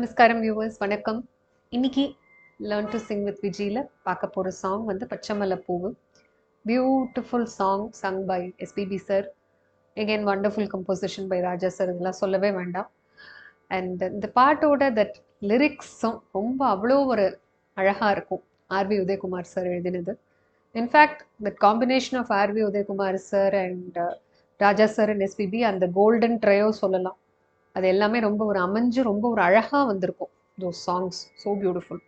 நமஸ்காரம் வியூவர்ஸ், வணக்கம். இன்னைக்கு லேர்ன் டு சிங் வித் விஜியில் பார்க்க போகிற சாங் வந்து Pachaimalai Poovu. Beautiful song sung by SPB sir. Again wonderful composition by Raja sir. இதெல்லாம் சொல்லவே வேண்டாம். அண்ட் இந்த பாட்டோட தட் லிரிக்ஸும் ரொம்ப அவ்வளோ ஒரு அழகாக இருக்கும். ஆர்வி உதயகுமார் சார் எழுதினது. In fact that combination of RV Udayakumar sir and Raja sir and SPB அந்த கோல்டன் ட்ரையோ சொல்லலாம். அது எல்லாமே ரொம்ப ஒரு அமைஞ்சு ரொம்ப ஒரு அழகாக வந்திருக்கும். Those songs so beautiful.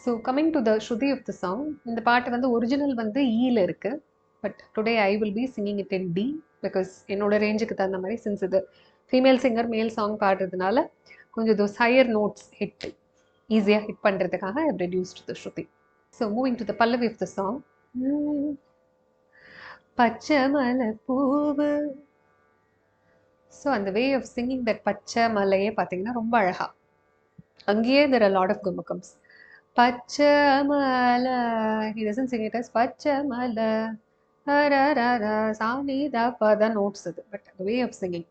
So coming to the shruti of the song, இந்த பாட்டு வந்து ஒரிஜினல் வந்து ஈயில் இருக்குது. But today I will be singing it in D because என்னோட ரேஞ்சுக்கு தகுந்த மாதிரி சின்ஸ் இது ஃபீமேல் சிங்கர் மேல் சாங் பாடுறதுனால கொஞ்சம் தோஸ் ஹையர் நோட்ஸ் ஹிட் ஈஸியாக ஹிட் பண்ணுறதுக்காக I reduced the shruti. So moving to the pallavi of the song. பச்சை மலை பூவு. ஸோ அந்த வே ஆஃப் சிங்கிங் தட் பச்சை மலையே பார்த்தீங்கன்னா ரொம்ப அழகா. அங்கேயே there are a lot of குமுக்கம்ஸ். பச்சை மலை, he doesn't sing it as பச்சை மலை சாமி தான் நோட்ஸ் அது. But the way of singing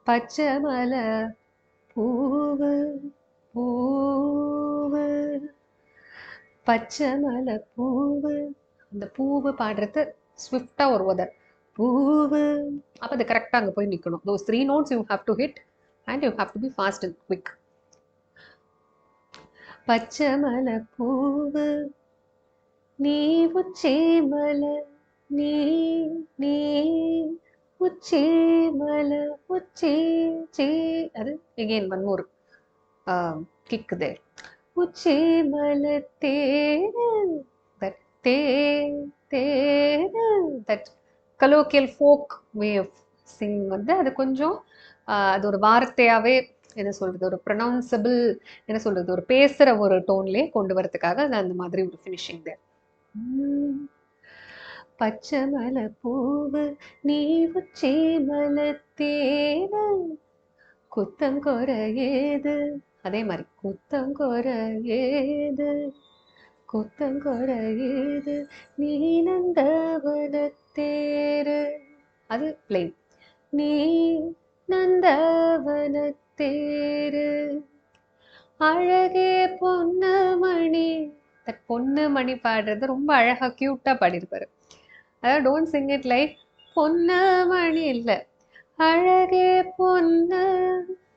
பச்சை மலை பூவு பூவு பச்சை மலை பூவு. அந்த பூவு பாடுறது ஸ்விஃப்டாக ஒரு உதர் பூவு. அப்போ அது கரெக்டாக அங்கே போய் நிற்கணும். Those 3 notes you have to hit and you have to be fast and quick. பச்சை மலை பூவு நீ உச்சி மலை நீ நீ உச்சி மலை உச்சி சீ. அது again one more kick there. உச்சி மலை தேரு that தேரு that colloquial folk way of singing வந்து அது கொஞ்சம் அது ஒரு வார்த்தையாகவே என்ன சொல்கிறது, ஒரு ப்ரொனவுன்சபிள் என்ன சொல்கிறது, ஒரு பேசுகிற ஒரு டோன்லேயே கொண்டு வரதுக்காக அது அந்த மாதிரி ஒரு ஃபினிஷிங் தேர். பச்சை மலை பூவு நீ உச்சி மலை தேரு குத்தங்கொர ஏது. அதே மாதிரி குத்தங்கொர ஏது குத்தங்கொர ஏது நீ நந்தவனத்தேரு. அது பிளெயின். நீ நந்தவனத்தேரு அழகே பொன்னமணி. தட் பொன்னமணி பாடுறது ரொம்ப அழகாக க்யூட்டாக பாடியிருப்பாரு. அதாவது டோன்ட் சிங் இட் லைக் பொன்னமணி இல்லை, அழகே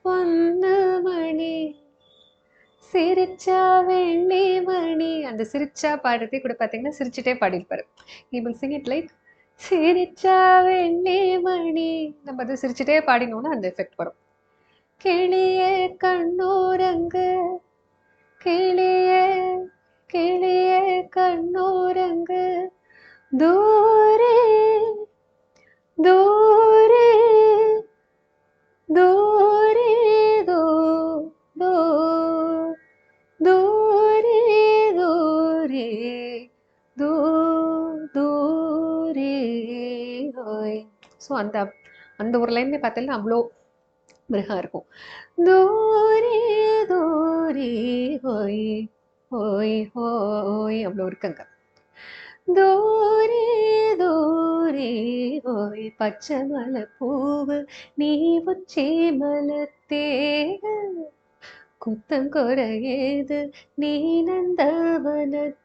பொன்னமணி சிரிச்சா வெண்ணி மணி. அந்த சிரிச்சா பாடுறதே கூட பார்த்தீங்கன்னா சிரிச்சுட்டே பாடியிருப்பாரு. he will sing it like சிரிச்சா வெண்ணி மணி. நம்ம அதை சிரிச்சுட்டே பாடினோன்னா அந்த எஃபெக்ட் வரும். கிளியே கண்ணோரங்கு கிளியே கிளியே கண்ணோரங்கு தூரே தூரே தூரே தோ தோ தூரே தூரே தூ தூரே ஹோய். ஸோ அந்த அந்த ஒரு லைன்லேயே பார்த்தீங்கன்னா அவ்வளோ மிருகா இருக்கும். தூரே தூரே ஹோய் ஹோய் ஹோய் அவ்வளோ இருக்குங்க. தூரே தூரே ஹோய் பச்சை மலை பூவு நீ உச்சி மலை தேரு குத்தங்கொர ஏது நீ நந்தவனத்தேரு.